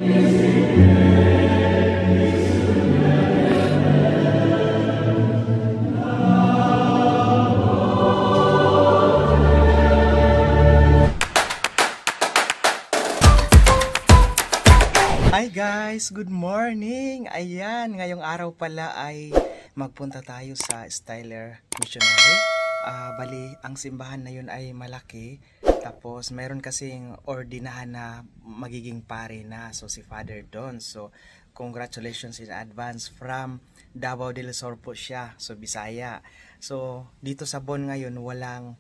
Hi guys, good morning! Ayan, ngayong araw pala ay magpunta tayo sa Styler Missionary. Bali, ang simbahan na yun ay malaki. Tapos, meron kasing ordinahan na magiging pare na. So, si Father Don. So, congratulations in advance from Davao del Sur po siya. So, Bisaya. So, dito sa Bon ngayon, walang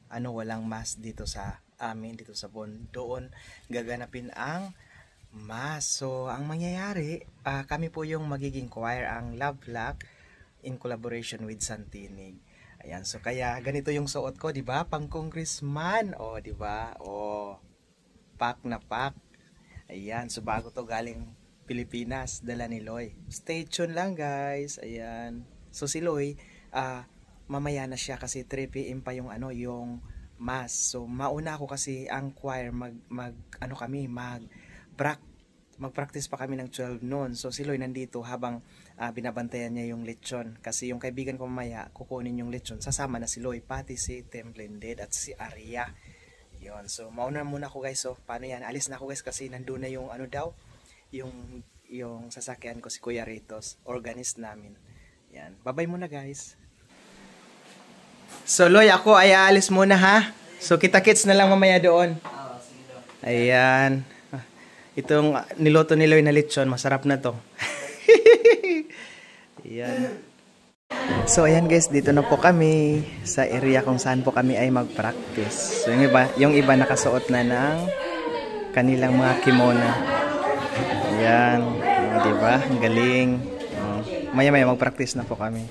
mass dito sa amin, dito sa Bon. Doon, gaganapin ang Mas. So, ang mangyayari, kami po yung magiging choir, ang Love Lock in collaboration with Santinig. Ayan, so kaya ganito yung suot ko, 'di ba? Pang congressman. Oh, 'di ba? Oh. Pak na pak. Ayan, so bago to galing Pilipinas, dala ni Loy. Stay tuned lang, guys. Ayan. So si Loy, mamaya na siya kasi 3 PM pa yung yung mass. So mauna ako kasi ang choir mag-practice pa kami ng 12 noon. So si Loy nandito habang binabantayan niya yung lechon. Kasi yung kaibigan ko mamaya kukunin yung lechon. Sasama na si Loy, pati si Tem Blended at si Aria. Yun. So mauna muna ako, guys. So paano yan? Alis na ako, guys, kasi nandun na yung yung sasakyan ko, si Kuya Ritos, organist namin. Yan. Bye-bye muna, guys. So Loy, ako ay aalis muna, ha? So kita-kits na lang mamaya doon. Ayan. Itong niloto ni Loy na lechon, masarap na to. Ayan. So ayan, guys, dito na po kami sa area kung saan po kami ay mag-practice. So yung iba nakasuot na ng kanilang mga kimono. Ayan. Diba? Ang galing. Maya-maya mag-practice na po kami.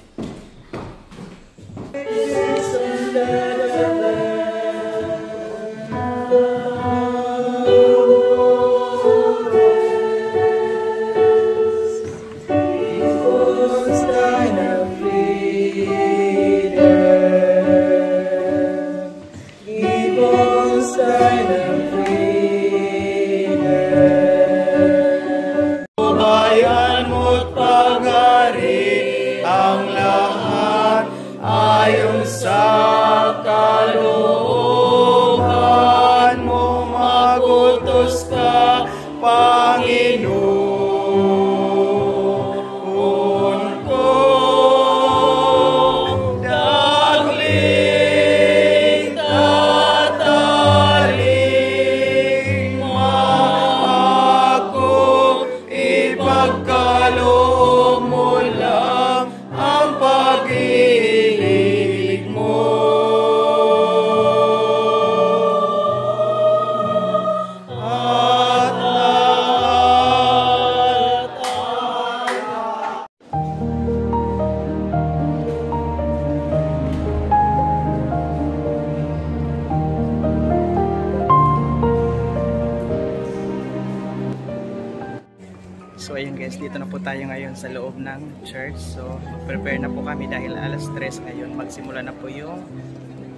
So ayun, guys, dito na po tayo ngayon sa loob ng church. So prepare na po kami dahil alas 3 ngayon magsimula na po yung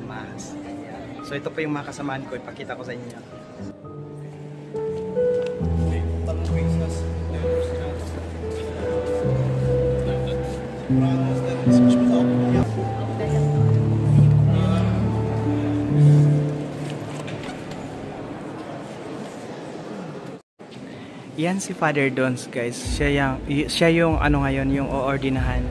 mass. So ito po yung mga kasamaan ko, ipakita ko sa inyo. Yan si Father Dons, guys. Siya yung ngayon, yung oordinahan.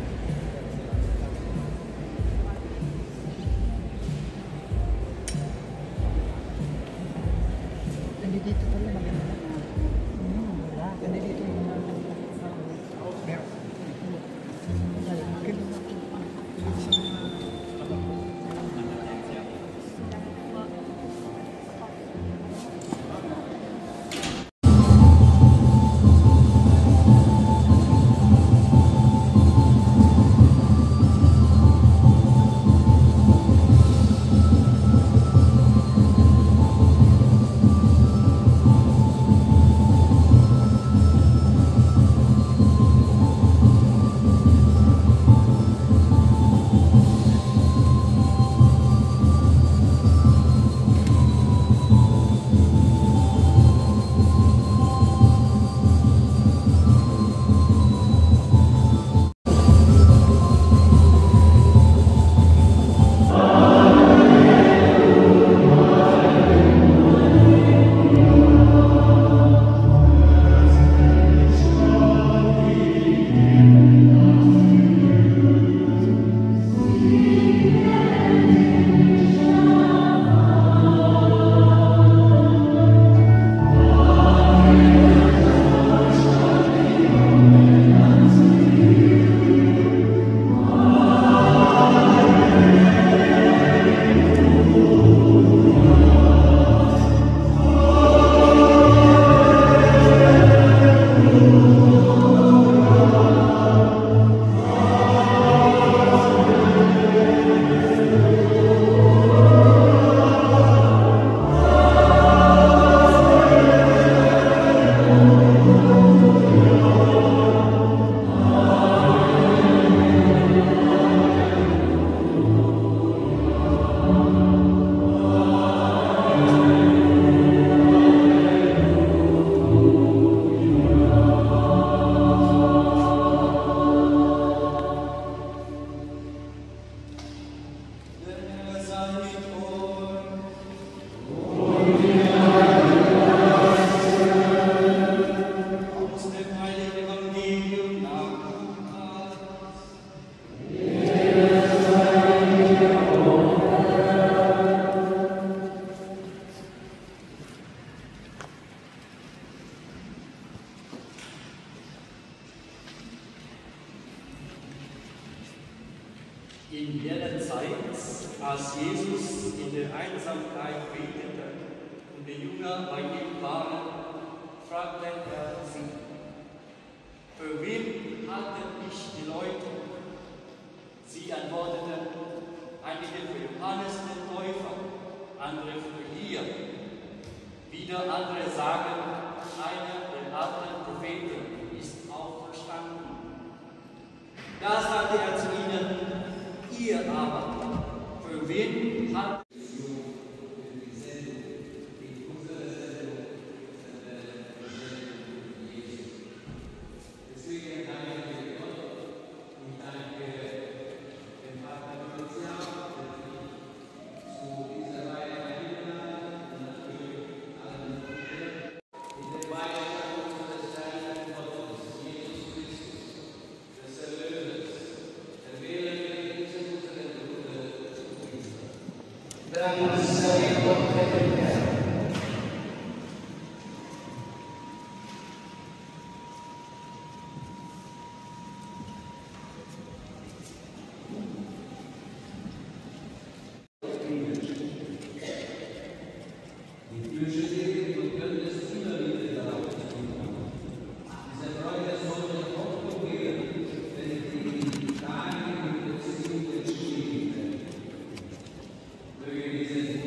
In jener Zeit, als Jesus in der Einsamkeit betete und die Jünger bei ihm waren, fragte er sie: Für wen halten mich die Leute? Sie antworteten: einige für Johannes den Täufer, andere für Elia. Wieder andere sagen, einer der alten Propheten ist auferstanden. Da sagte er zu ihnen: Ihr aber, für wen haltet Möge diese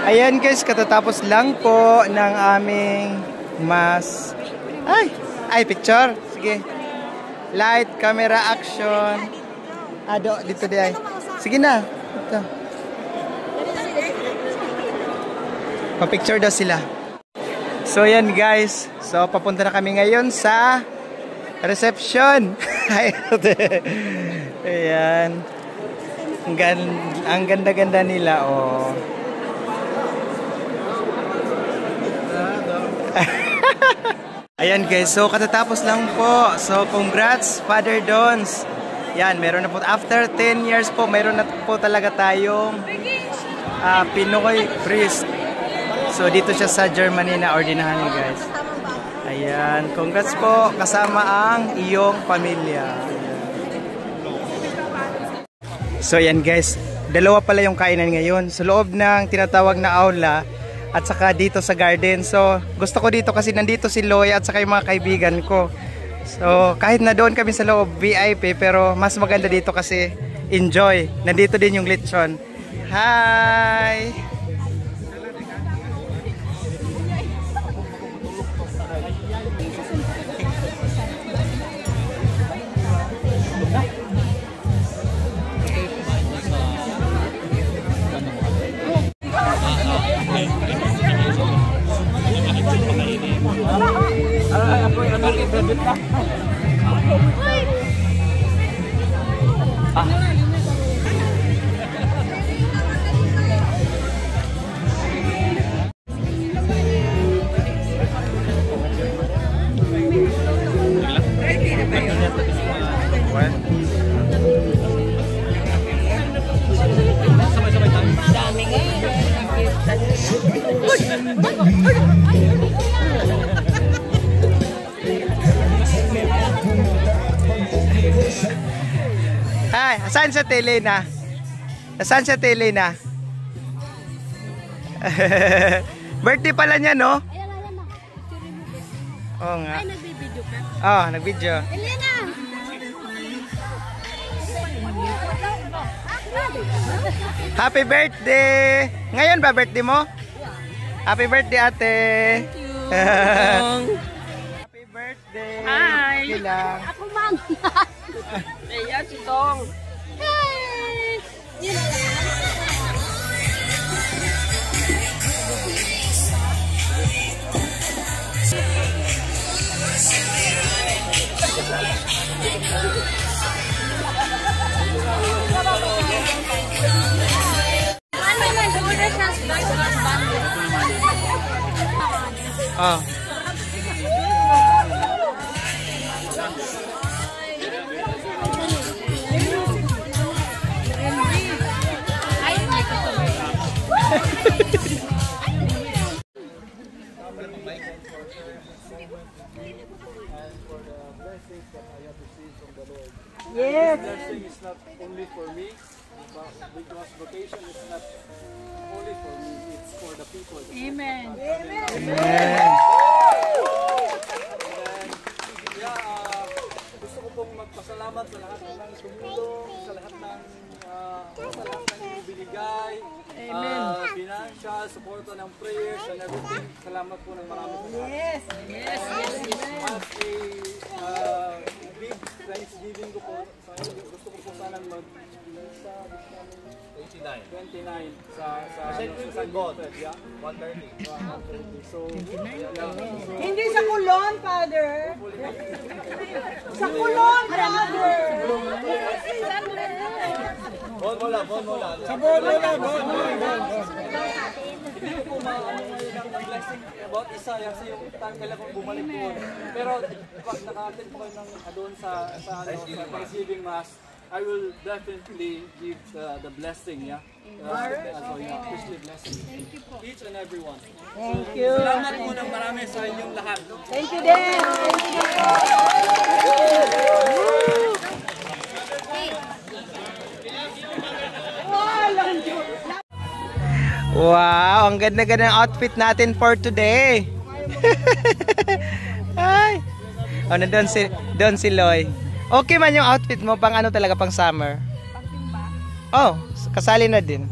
Ayan guys, katatapos lang po ng aming mas... Ay, picture. Sige. Light, camera, action. Dito di ay. Sige na. Ito. Pa-picture daw sila. So yan guys. So papunta na kami ngayon sa reception. Ayan. Ang ganda-ganda nila, oh. Ayan guys, so katatapos lang po. So congrats Father Dons. Yan, meron na po after 10 years po, meron na po talaga tayong Pinoy priest. So dito siya sa Germany na ordinahan ni guys. Ayan, congrats po kasama ang iyong pamilya. Ayan. So yan guys, dalawa pala yung kainan ngayon. Sa loob ng tinatawag na aula at saka dito sa garden. So gusto ko dito kasi nandito si Loy at saka yung mga kaibigan ko. So kahit na doon kami sa loob VIP, pero mas maganda dito kasi enjoy. Nandito din yung lechon. Hi! Ako yung ano, i-debit na. Hi, saan sa tele na? Saan sa tele na? Birthday pala niya, no? Oo nga. Ay, nagbibideo ka? Oo, nag-video. Elena! Happy birthday! Ngayon ba birthday mo? Happy birthday, ate! Happy birthday! Hi! Okay lang. Ako, ma'am! Iya, si Tong. Hey! Yun na lang. Oh. Yes. Blessing is not only for me, but because vacation is not only for me, it's for the people. Amen. Amen. Gusto ko pong magpasalamat sa lahat ng tumulong, sa lahat ng ibinigay, financial, support ng prayers and everything. Salamat po ng marami sa lahat. Yes. Yes. As a big Thanksgiving ko po sa inyo, gusto ko po sanang mag-isa 29 sa San Godfred, yeah? 130. So, Hindi sa kulon, Father. Sa kulon, Father. bon mola. Sa bola na, Hindi ko po maano ngayon ang blessing about isa kasi yung time kailan kong bumalik doon. Pero pag naka-attend po kayo ng doon sa Thanksgiving Mass, I will definitely give the blessing, yeah? Especially blessing. Thank you po. Each and every one. Thank you. Salamat po ng marami sa inyong lahat. Thank you, Dan. Wow, ang ganda-ganda ng outfit natin for today. Ay. Oh, doon si Loy. Okay man yung outfit mo, pang ano talaga, pang summer? Oh, kasali na din.